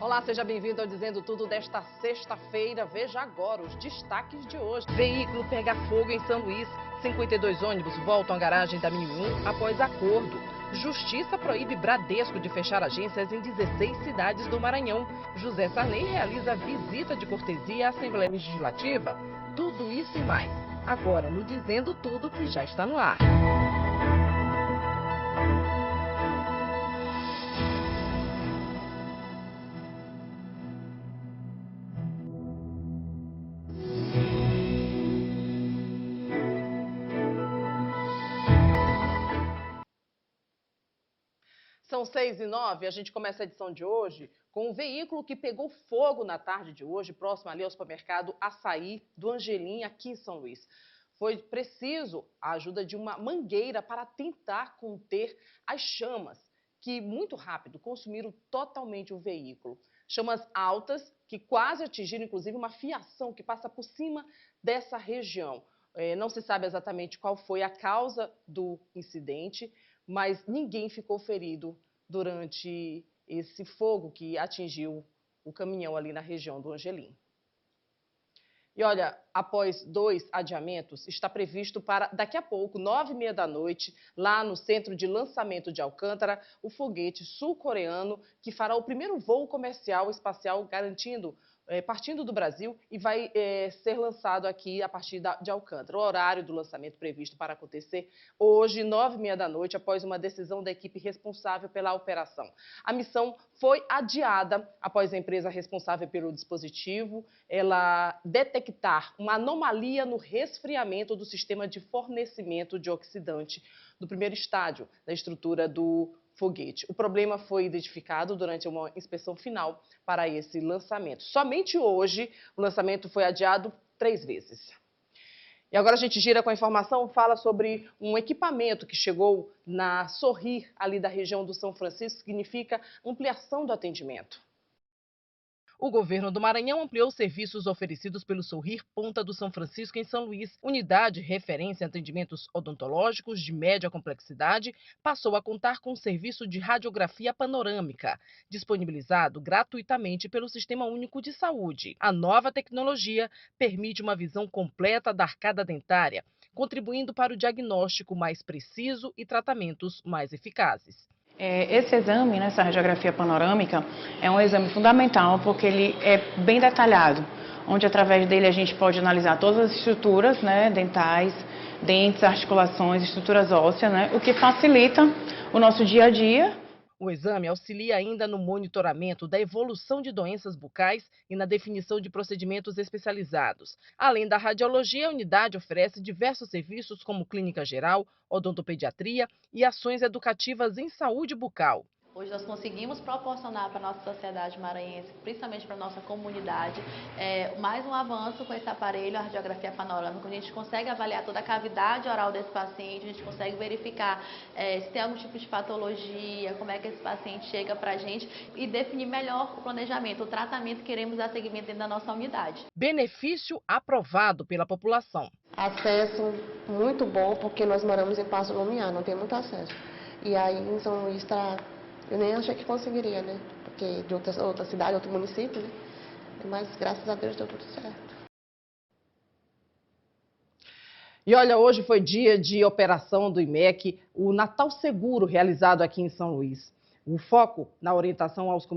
Olá, seja bem-vindo ao Dizendo Tudo desta sexta-feira. Veja agora os destaques de hoje. Veículo pega fogo em São Luís. 52 ônibus voltam à garagem da 1001 após acordo. Justiça proíbe Bradesco de fechar agências em 16 cidades do Maranhão. José Sarney realiza visita de cortesia à Assembleia Legislativa. Tudo isso e mais. Agora no Dizendo Tudo, que já está no ar. São 6h09, a gente começa a edição de hoje com um veículo que pegou fogo na tarde de hoje, próximo ali ao supermercado Açaí do Angelim, aqui em São Luís. Foi preciso a ajuda de uma mangueira para tentar conter as chamas, que muito rápido consumiram totalmente o veículo. Chamas altas que quase atingiram inclusive uma fiação que passa por cima dessa região. Não se sabe exatamente qual foi a causa do incidente, mas ninguém ficou ferido durante esse fogo que atingiu o caminhão ali na região do Angelim. E olha, após 2 adiamentos, está previsto para daqui a pouco, 9h30 da noite, lá no Centro de Lançamento de Alcântara, o foguete sul-coreano que fará o primeiro voo comercial espacial partindo do Brasil e vai ser lançado aqui a partir de Alcântara. O horário do lançamento previsto para acontecer hoje, 9h30 da noite, após uma decisão da equipe responsável pela operação. A missão foi adiada após a empresa responsável pelo dispositivo ela detectar uma anomalia no resfriamento do sistema de fornecimento de oxidante do primeiro estágio da estrutura do foguete. O problema foi identificado durante uma inspeção final para esse lançamento. Somente hoje, o lançamento foi adiado 3 vezes. E agora a gente gira com a informação, fala sobre um equipamento que chegou na Sorrir, ali da região do São Francisco, que significa ampliação do atendimento. O governo do Maranhão ampliou os serviços oferecidos pelo Sorrir Ponta do São Francisco em São Luís. Unidade referência em atendimentos odontológicos de média complexidade passou a contar com um serviço de radiografia panorâmica, disponibilizado gratuitamente pelo Sistema Único de Saúde. A nova tecnologia permite uma visão completa da arcada dentária, contribuindo para o diagnóstico mais preciso e tratamentos mais eficazes. Esse exame, essa radiografia panorâmica, é um exame fundamental porque ele é bem detalhado, onde através dele a gente pode analisar todas as estruturas, dentais, dentes, articulações, estruturas ósseas, o que facilita o nosso dia a dia. O exame auxilia ainda no monitoramento da evolução de doenças bucais e na definição de procedimentos especializados. Além da radiologia, a unidade oferece diversos serviços como clínica geral, odontopediatria e ações educativas em saúde bucal. Hoje nós conseguimos proporcionar para a nossa sociedade maranhense, principalmente para a nossa comunidade, mais um avanço com esse aparelho, a radiografia panorâmica, onde a gente consegue avaliar toda a cavidade oral desse paciente, a gente consegue verificar se tem algum tipo de patologia, como é que esse paciente chega para a gente e definir melhor o planejamento, o tratamento que queremos dar seguimento dentro da nossa unidade. Benefício aprovado pela população. Acesso muito bom, porque nós moramos em Passo Lumiar, não tem muito acesso. E aí em São Luís eu nem achei que conseguiria, porque de outra cidade, outro município, mas graças a Deus deu tudo certo. E olha, hoje foi dia de operação do IMEC, o Natal Seguro, realizado aqui em São Luís. O foco na orientação aos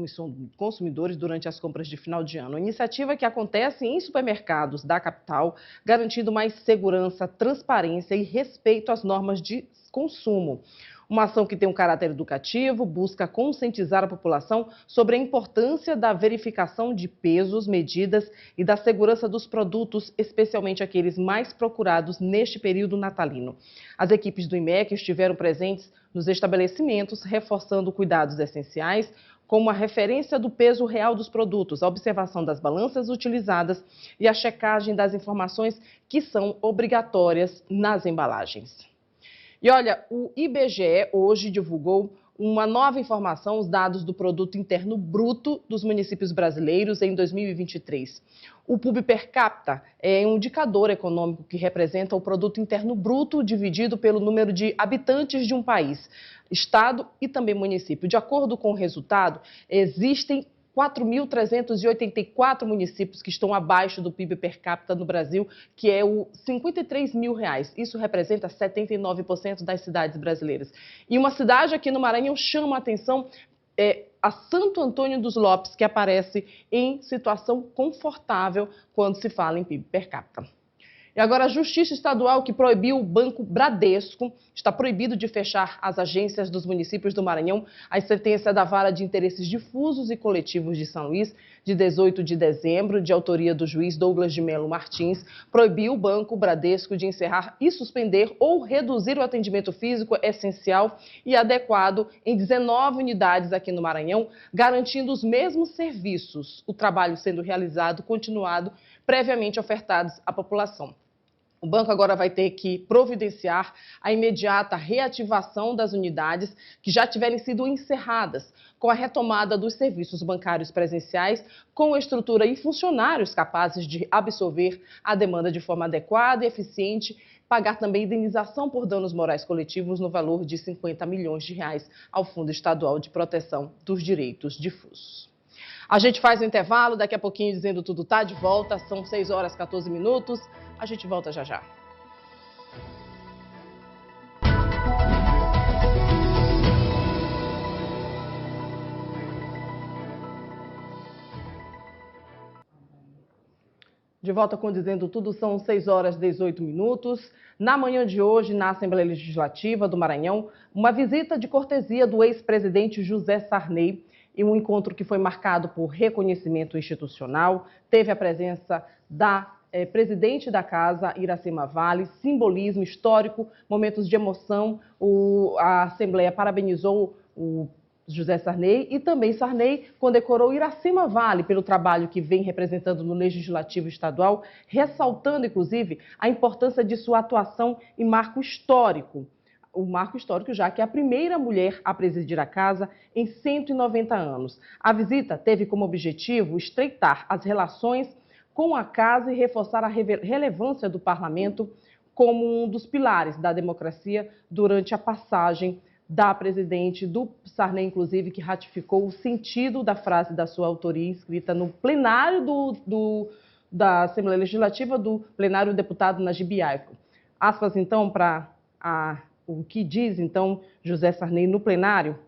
consumidores durante as compras de final de ano. Iniciativa que acontece em supermercados da capital, garantindo mais segurança, transparência e respeito às normas de consumo. Uma ação que tem um caráter educativo, busca conscientizar a população sobre a importância da verificação de pesos, medidas e da segurança dos produtos, especialmente aqueles mais procurados neste período natalino. As equipes do IMEC estiveram presentes nos estabelecimentos, reforçando cuidados essenciais, como a referência do peso real dos produtos, a observação das balanças utilizadas e a checagem das informações que são obrigatórias nas embalagens. E olha, o IBGE hoje divulgou uma nova informação, os dados do Produto Interno Bruto dos municípios brasileiros em 2023. O PUB per capita é um indicador econômico que representa o Produto Interno Bruto dividido pelo número de habitantes de um país, estado e também município. De acordo com o resultado, existem 4.384 municípios que estão abaixo do PIB per capita no Brasil, que é o R$ 53 mil. Isso representa 79% das cidades brasileiras. E uma cidade aqui no Maranhão chama a atenção, a Santo Antônio dos Lopes, que aparece em situação confortável quando se fala em PIB per capita. E agora a Justiça Estadual, que proibiu o Banco Bradesco, está proibido de fechar as agências dos municípios do Maranhão. A sentença da Vara de Interesses Difusos e Coletivos de São Luís, de 18 de dezembro, de autoria do juiz Douglas de Melo Martins, proibiu o Banco Bradesco de encerrar e suspender ou reduzir o atendimento físico essencial e adequado em 19 unidades aqui no Maranhão, garantindo os mesmos serviços, o trabalho sendo realizado, continuado, previamente ofertados à população. O banco agora vai ter que providenciar a imediata reativação das unidades que já tiverem sido encerradas, com a retomada dos serviços bancários presenciais, com estrutura e funcionários capazes de absorver a demanda de forma adequada e eficiente, pagar também indenização por danos morais coletivos no valor de R$ 50 milhões ao Fundo Estadual de Proteção dos Direitos Difusos. A gente faz um intervalo, daqui a pouquinho Dizendo Tudo tá de volta, são 6 horas e 14 minutos, a gente volta já já. De volta com Dizendo Tudo, são 6 horas e 18 minutos. Na manhã de hoje, na Assembleia Legislativa do Maranhão, uma visita de cortesia do ex-presidente José Sarney, e um encontro que foi marcado por reconhecimento institucional, teve a presença da presidente da casa, Iracema Vale, simbolismo histórico, momentos de emoção. A Assembleia parabenizou o José Sarney e também Sarney condecorou Iracema Vale pelo trabalho que vem representando no Legislativo Estadual, ressaltando, inclusive, a importância de sua atuação em marco histórico. O marco histórico, já que é a primeira mulher a presidir a casa em 190 anos. A visita teve como objetivo estreitar as relações com a casa e reforçar a relevância do parlamento como um dos pilares da democracia durante a passagem da presidente do Sarney, inclusive, que ratificou o sentido da frase da sua autoria escrita no plenário da Assembleia Legislativa, do plenário do deputado Najib Yaiko. Aspas, então, para o que diz, então, José Sarney no plenário: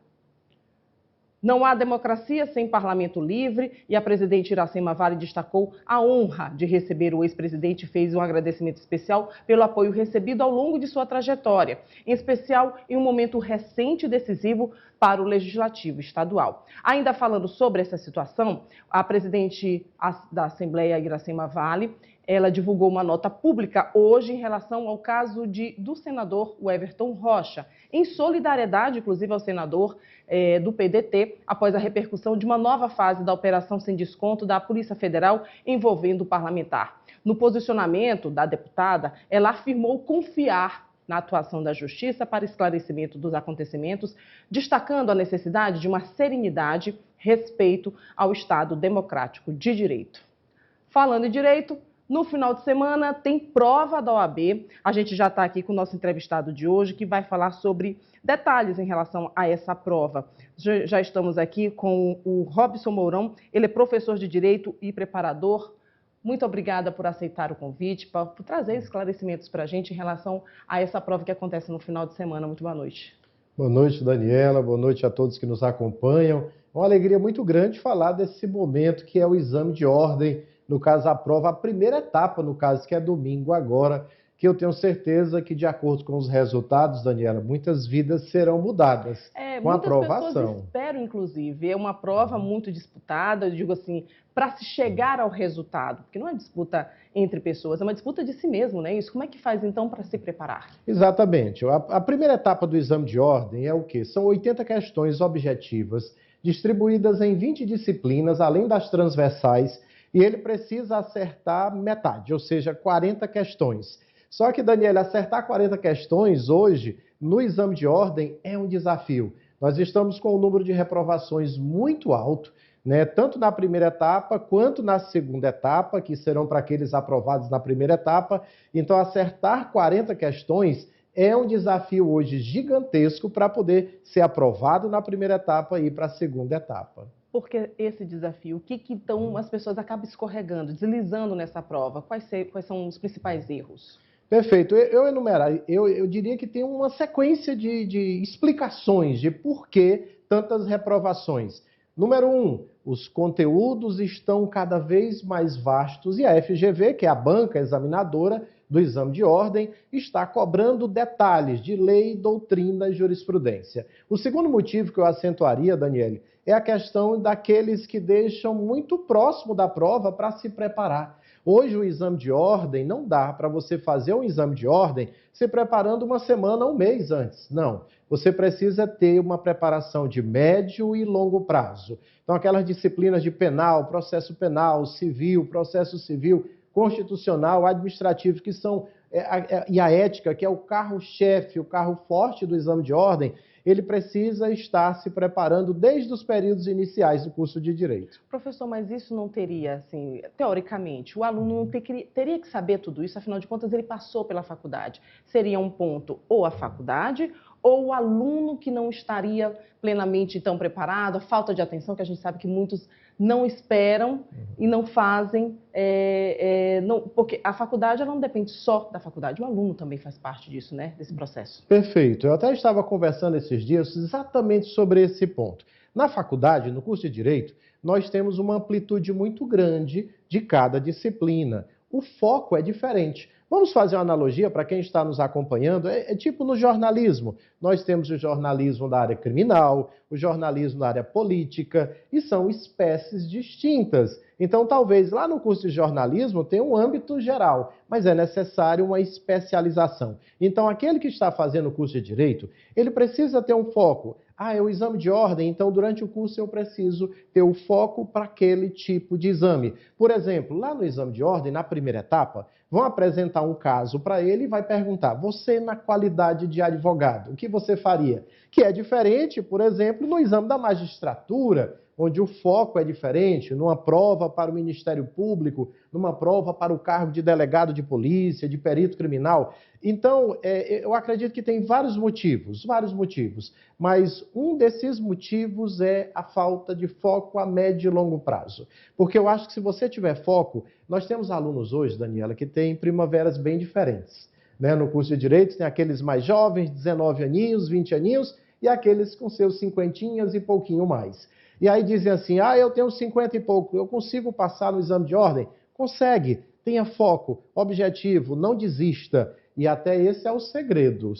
não há democracia sem parlamento livre, e a presidente Iracema Vale destacou a honra de receber o ex-presidente e fez um agradecimento especial pelo apoio recebido ao longo de sua trajetória, em especial em um momento recente e decisivo para o Legislativo Estadual. Ainda falando sobre essa situação, a presidente da Assembleia, Iracema Vale, ela divulgou uma nota pública hoje em relação ao caso do senador Everton Rocha, em solidariedade, inclusive, ao senador do PDT, após a repercussão de uma nova fase da Operação Sem Desconto da Polícia Federal envolvendo o parlamentar. No posicionamento da deputada, ela afirmou confiar na atuação da Justiça para esclarecimento dos acontecimentos, destacando a necessidade de uma serenidade, respeito ao Estado democrático de direito. Falando em direito, no final de semana tem prova da OAB. A gente já está aqui com o nosso entrevistado de hoje, que vai falar sobre detalhes em relação a essa prova. Já estamos aqui com o Robson Mourão, ele é professor de Direito e preparador. Muito obrigada por aceitar o convite, por trazer esclarecimentos para a gente em relação a essa prova que acontece no final de semana. Muito boa noite. Boa noite, Daniela. Boa noite a todos que nos acompanham. É uma alegria muito grande falar desse momento que é o exame de ordem, no caso a prova, a primeira etapa, no caso que é domingo agora, que eu tenho certeza que, de acordo com os resultados, Daniela, muitas vidas serão mudadas com a aprovação. Muitas pessoas esperam, inclusive. É uma prova muito disputada, eu digo assim, para se chegar ao resultado, porque não é disputa entre pessoas, é uma disputa de si mesmo, né? Isso, como é que faz, então, para se preparar? Exatamente. A primeira etapa do exame de ordem é o quê? São 80 questões objetivas, distribuídas em 20 disciplinas, além das transversais, e ele precisa acertar metade, ou seja, 40 questões. Só que, Daniela, acertar 40 questões hoje, no exame de ordem, é um desafio. Nós estamos com um número de reprovações muito alto, né? Tanto na primeira etapa quanto na segunda etapa, que serão para aqueles aprovados na primeira etapa. Então, acertar 40 questões é um desafio hoje gigantesco para poder ser aprovado na primeira etapa e ir para a segunda etapa. Por que esse desafio? O que então as pessoas acabam escorregando, deslizando nessa prova? Quais são os principais erros? Perfeito. Eu diria que tem uma sequência de explicações de por que tantas reprovações. Número 1, os conteúdos estão cada vez mais vastos e a FGV, que é a banca examinadora do exame de ordem, está cobrando detalhes de lei, doutrina e jurisprudência. O segundo motivo que eu acentuaria, Daniele, é a questão daqueles que deixam muito próximo da prova para se preparar. Hoje o exame de ordem não dá para você fazer um exame de ordem se preparando uma semana ou um mês antes. Não. Você precisa ter uma preparação de médio e longo prazo. Então, aquelas disciplinas de penal, processo penal, civil, processo civil, constitucional, administrativo, que são, e a ética, que é o carro-chefe, o carro forte do exame de ordem, ele precisa estar se preparando desde os períodos iniciais do curso de Direito. Professor, mas isso não teria, assim, teoricamente, o aluno não teria que saber tudo isso, afinal de contas ele passou pela faculdade. Seria um ponto ou a faculdade ou o aluno que não estaria plenamente tão preparado, a falta de atenção, que a gente sabe que muitos não esperam e não fazem, porque a faculdade ela não depende só da faculdade, o aluno também faz parte disso, né, desse processo. Perfeito. Eu até estava conversando esses dias exatamente sobre esse ponto. Na faculdade, no curso de Direito, nós temos uma amplitude muito grande de cada disciplina. O foco é diferente. Vamos fazer uma analogia para quem está nos acompanhando. É tipo no jornalismo. Nós temos o jornalismo da área criminal, o jornalismo da área política, e são espécies distintas. Então, talvez lá no curso de jornalismo tenha um âmbito geral, mas é necessário uma especialização. Então, aquele que está fazendo o curso de Direito, ele precisa ter um foco. É o exame de ordem, então durante o curso eu preciso ter o foco para aquele tipo de exame. Por exemplo, lá no exame de ordem, na primeira etapa, vão apresentar um caso para ele e vai perguntar, você na qualidade de advogado, o que você faria? Que é diferente, por exemplo, no exame da magistratura, onde o foco é diferente, numa prova para o Ministério Público, numa prova para o cargo de delegado de polícia, de perito criminal. Então, eu acredito que tem vários motivos, mas um desses motivos é a falta de foco a médio e longo prazo. Porque eu acho que se você tiver foco, nós temos alunos hoje, Daniela, que têm primaveras bem diferentes. Né? No curso de Direito tem aqueles mais jovens, 19 aninhos, 20 aninhos, e aqueles com seus cinquentinhas e pouquinho mais. E aí dizem assim, eu tenho 50 e pouco, eu consigo passar no exame de ordem? Consegue, tenha foco, objetivo, não desista. E até esse é o segredo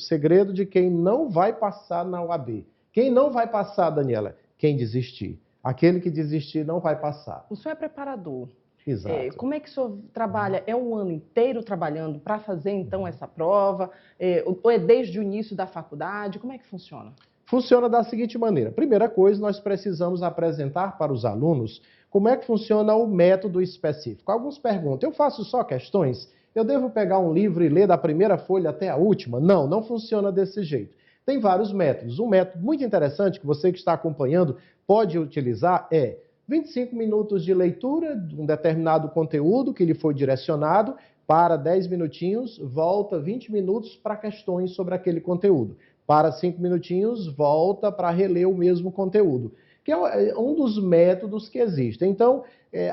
de quem não vai passar na UAB. Quem não vai passar, Daniela? Quem desistir. Aquele que desistir não vai passar. O senhor é preparador. Exato. Como é que o senhor trabalha? É um ano inteiro trabalhando para fazer, então, essa prova? Ou é desde o início da faculdade? Como é que funciona? Funciona da seguinte maneira. Primeira coisa, nós precisamos apresentar para os alunos como é que funciona o método específico. Alguns perguntam, eu faço só questões? Eu devo pegar um livro e ler da primeira folha até a última? Não, não funciona desse jeito. Tem vários métodos. Um método muito interessante que você que está acompanhando pode utilizar é 25 minutos de leitura de um determinado conteúdo que lhe foi direcionado, para 10 minutinhos, volta 20 minutos para questões sobre aquele conteúdo. Para 5 minutinhos, volta para reler o mesmo conteúdo, que é um dos métodos que existem. Então,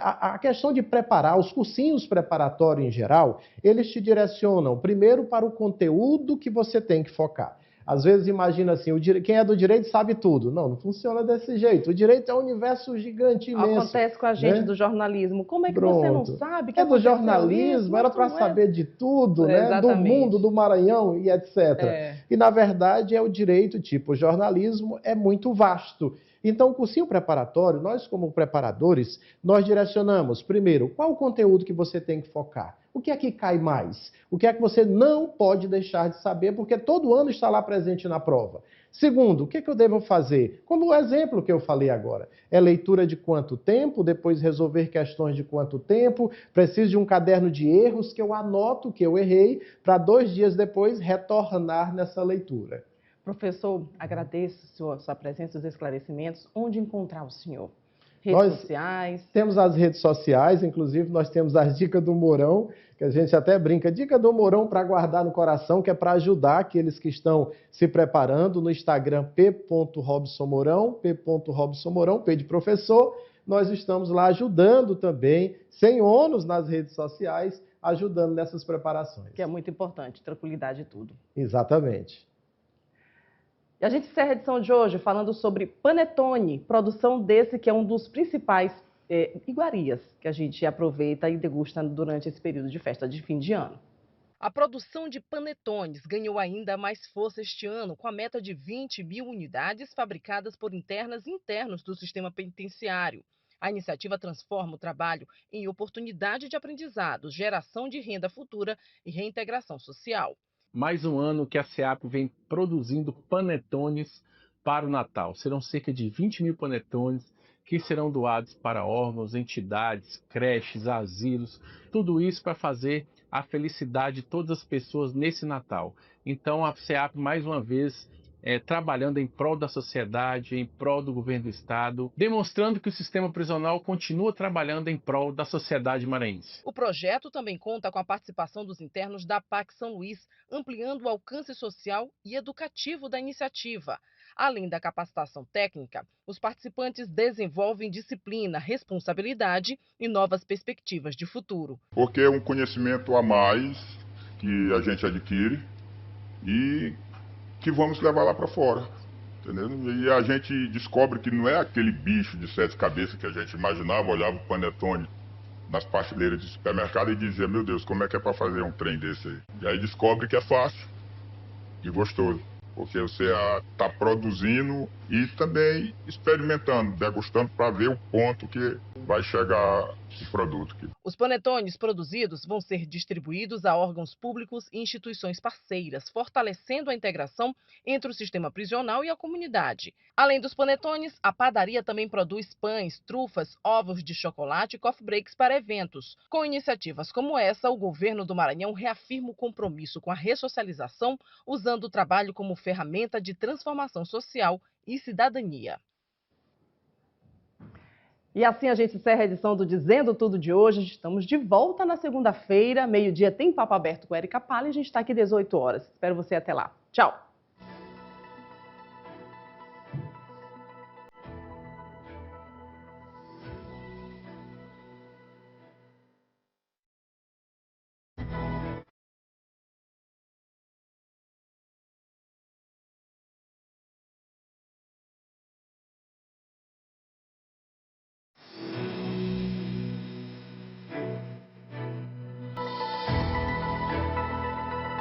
a questão de preparar, os cursinhos preparatórios em geral, eles te direcionam primeiro para o conteúdo que você tem que focar. Às vezes imagina assim, quem é do direito sabe tudo. Não funciona desse jeito. O direito é um universo gigante, imenso. Acontece com a gente, né? Do jornalismo. Como é que você não sabe? Que do jornalismo, era para saber de tudo, né? Do mundo, do Maranhão e etc. E na verdade é o direito, tipo, o jornalismo é muito vasto. Então, o cursinho preparatório, nós como preparadores, nós direcionamos, primeiro, qual o conteúdo que você tem que focar? O que é que cai mais? O que é que você não pode deixar de saber, porque todo ano está lá presente na prova? Segundo, o que é que eu devo fazer? Como o exemplo que eu falei agora. É leitura de quanto tempo, depois resolver questões de quanto tempo, preciso de um caderno de erros que eu anoto que eu errei, para 2 dias depois retornar nessa leitura. Professor, agradeço sua presença, os esclarecimentos. Onde encontrar o senhor? Redes sociais. Temos as redes sociais, inclusive nós temos as dicas do Mourão, que a gente até brinca, dica do Mourão para guardar no coração, que é para ajudar aqueles que estão se preparando no Instagram p.robsonmourão, p.robsonmourão, P de professor. Nós estamos lá ajudando também, sem ônus nas redes sociais, ajudando nessas preparações. Que é muito importante, tranquilidade e tudo. Exatamente. E a gente encerra a edição de hoje falando sobre panetone, produção desse que é um dos principais iguarias que a gente aproveita e degusta durante esse período de festa de fim de ano. A produção de panetones ganhou ainda mais força este ano, com a meta de 20 mil unidades fabricadas por internas e internos do sistema penitenciário. A iniciativa transforma o trabalho em oportunidade de aprendizado, geração de renda futura e reintegração social. Mais um ano que a SEAP vem produzindo panetones para o Natal. Serão cerca de 20 mil panetones que serão doados para órgãos, entidades, creches, asilos, tudo isso para fazer a felicidade de todas as pessoas nesse Natal. Então a SEAP mais uma vez trabalhando em prol da sociedade, em prol do governo do estado, demonstrando que o sistema prisional continua trabalhando em prol da sociedade maranhense. O projeto também conta com a participação dos internos da PAC São Luís, ampliando o alcance social e educativo da iniciativa. Além da capacitação técnica, os participantes desenvolvem disciplina, responsabilidade e novas perspectivas de futuro. Porque é um conhecimento a mais que a gente adquire e que vamos levar lá para fora, entendeu? E a gente descobre que não é aquele bicho de 7 cabeças que a gente imaginava, olhava o panetone nas prateleiras de supermercado e dizia, meu Deus, como é que é para fazer um trem desse aí? E aí descobre que é fácil e gostoso, porque você está produzindo e também experimentando, degustando para ver o ponto que vai chegar o produto. Os panetones produzidos vão ser distribuídos a órgãos públicos e instituições parceiras, fortalecendo a integração entre o sistema prisional e a comunidade. Além dos panetones, a padaria também produz pães, trufas, ovos de chocolate e coffee breaks para eventos. Com iniciativas como essa, o governo do Maranhão reafirma o compromisso com a ressocialização, usando o trabalho como ferramenta de transformação social e cidadania. E assim a gente encerra a edição do Dizendo Tudo de hoje. Estamos de volta na segunda-feira, meio-dia tem Papo Aberto com Érica Palha e a gente está aqui 18 horas. Espero você até lá. Tchau!